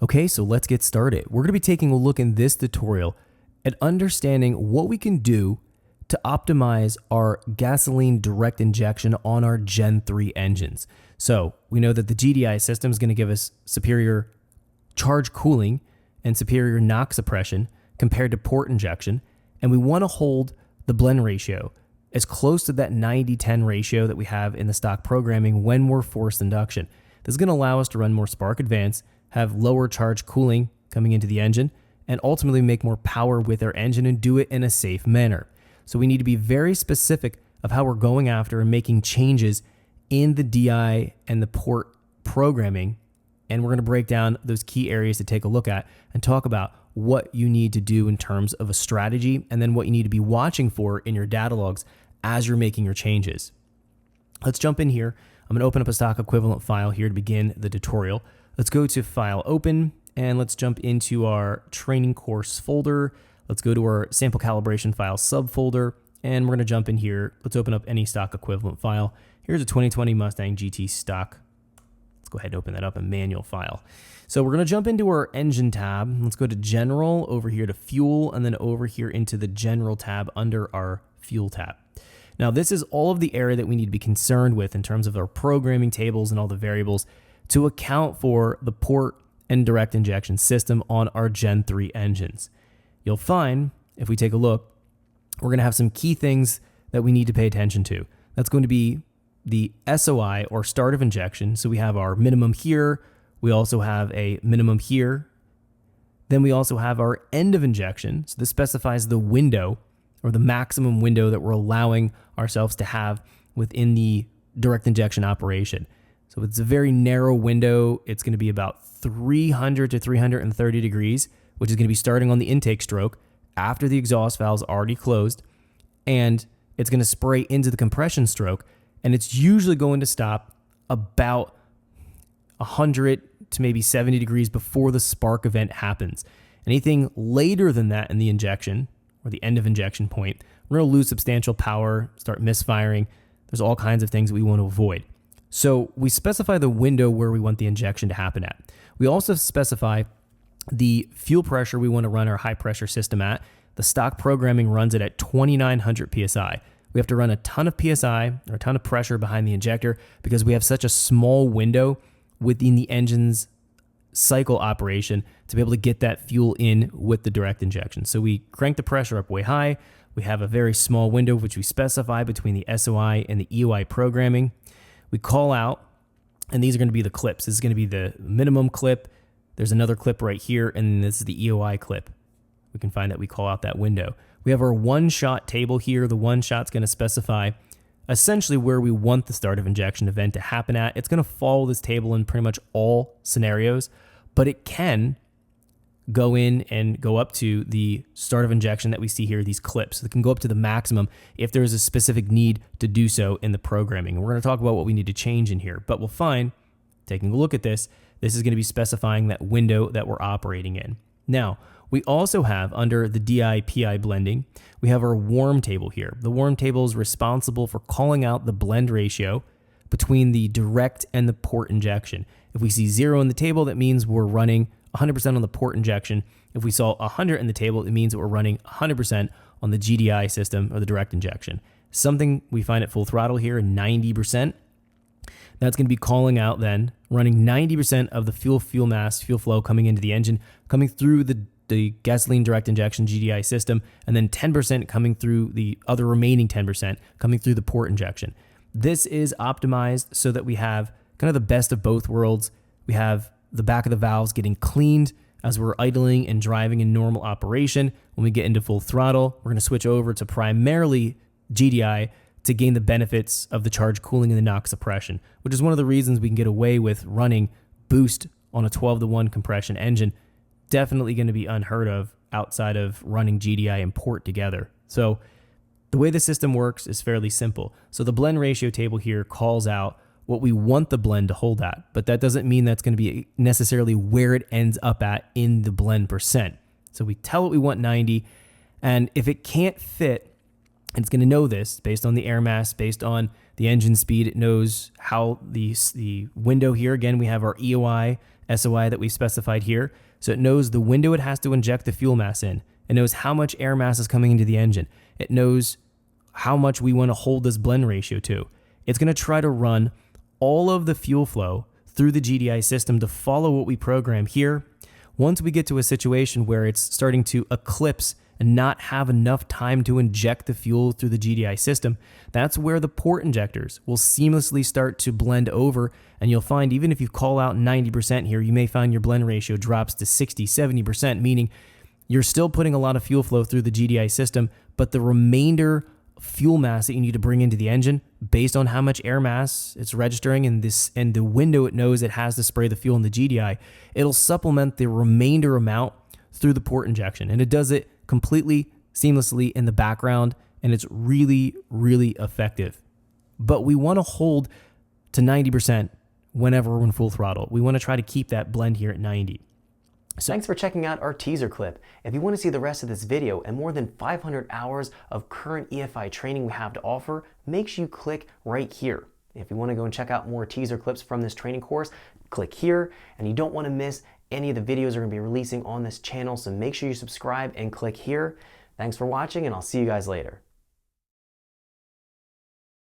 Okay, so let's get started. We're going to be taking a look in this tutorial at understanding what we can do to optimize our gasoline direct injection on our Gen 3 engines. So we know that the GDI system is going to give us superior charge cooling and superior knock suppression compared to port injection. And we want to hold the blend ratio as close to that 90-10 ratio that we have in the stock programming when we're forced induction. This is going to allow us to run more spark advance, have lower charge cooling coming into the engine, and ultimately make more power with our engine and do it in a safe manner. So we need to be very specific of how we're going after and making changes in the DI and the port programming. And we're going to break down those key areas to take a look at and talk about what you need to do in terms of a strategy, and then what you need to be watching for in your data logs as you're making your changes. Let's jump in here. I'm going to open up a stock equivalent file here to begin the tutorial. Let's go to File, Open, and let's jump into our training course folder. Let's go to our sample calibration file subfolder, and we're going to jump in here. Let's open up any stock equivalent file. Here's a 2020 Mustang GT stock. Let's go ahead and open that up, a manual file. So we're going to jump into our engine tab. Let's go to General, over here to Fuel, and then over here into the General tab under our Fuel tab. Now, this is all of the area that we need to be concerned with in terms of our programming tables and all the variables to account for the port and direct injection system on our Gen 3 engines. You'll find, if we take a look, we're going to have some key things that we need to pay attention to. That's going to be the SOI, or start of injection. So we have our minimum here. We also have a minimum here. Then we also have our end of injection. So this specifies the window, or the maximum window that we're allowing ourselves to have within the direct injection operation. So it's a very narrow window. It's going to be about 300 to 330 degrees, which is going to be starting on the intake stroke after the exhaust valve's already closed. And it's going to spray into the compression stroke. And it's usually going to stop about 100 to maybe 70 degrees before the spark event happens. Anything later than that in the injection, or the end of injection point, we're going to lose substantial power, start misfiring. There's all kinds of things that we want to avoid. So we specify the window where we want the injection to happen at. We also specify the fuel pressure we want to run our high pressure system at. The stock programming runs it at 2,900 PSI. We have to run a ton of PSI, or a ton of pressure behind the injector, because we have such a small window within the engine's cycle operation to be able to get that fuel in with the direct injection. So we crank the pressure up way high. We have a very small window which we specify between the SOI and the EOI programming. We call out, and these are going to be the clips. This is going to be the minimum clip. There's another clip right here, and this is the EOI clip. We can find that we call out that window. We have our one-shot table here. The one-shot's going to specify essentially where we want the start of injection event to happen at. It's going to follow this table in pretty much all scenarios, but it can go in and go up to the start of injection that we see here, these clips. It can go up to the maximum if there is a specific need to do so in the programming. And we're going to talk about what we need to change in here, but we'll find, taking a look at this, this is going to be specifying that window that we're operating in. Now, we also have, under the DI-PI blending, we have our warm table here. The warm table is responsible for calling out the blend ratio between the direct and the port injection. If we see 0 in the table, that means we're running 100% on the port injection. If we saw 100 in the table, it means that we're running 100% on the GDI system, or the direct injection. Something we find at full throttle here, 90%. That's going to be calling out then, running 90% of the fuel mass, fuel flow coming into the engine, coming through the gasoline direct injection GDI system, and then 10% coming through the other remaining 10% coming through the port injection. This is optimized so that we have kind of the best of both worlds. We have the back of the valves getting cleaned as we're idling and driving in normal operation. When we get into full throttle, we're going to switch over to primarily GDI to gain the benefits of the charge cooling and the knock suppression, which is one of the reasons we can get away with running boost on a 12-to-1 compression engine. Definitely going to be unheard of outside of running GDI and port together. So the way the system works is fairly simple. So the blend ratio table here calls out what we want the blend to hold at, but that doesn't mean that's going to be necessarily where it ends up at in the blend percent. So we tell it we want 90, and if it can't fit, it's going to know this based on the air mass, based on the engine speed. It knows how the window here, again, we have our EOI, SOI that we specified here. So it knows the window it has to inject the fuel mass in. It knows how much air mass is coming into the engine. It knows how much we want to hold this blend ratio to. It's going to try to run all of the fuel flow through the GDI system to follow what we program here. Once we get to a situation where it's starting to eclipse and not have enough time to inject the fuel through the GDI system, that's where the port injectors will seamlessly start to blend over. And you'll find even if you call out 90% here, you may find your blend ratio drops to 60, 70%, meaning you're still putting a lot of fuel flow through the GDI system, but the remainder fuel mass that you need to bring into the engine based on how much air mass it's registering and the window it knows it has to spray the fuel in the GDI, it'll supplement the remainder amount through the port injection. And it does it completely seamlessly in the background, and it's really, really effective. But we want to hold to 90% whenever we're in full throttle. We want to try to keep that blend here at 90. So thanks for checking out our teaser clip. If you want to see the rest of this video and more than 500 hours of current EFI training we have to offer, make sure you click right here. If you want to go and check out more teaser clips from this training course, click here. And you don't want to miss any of the videos we're going to be releasing on this channel, so make sure you subscribe and click here. Thanks for watching, and I'll see you guys later.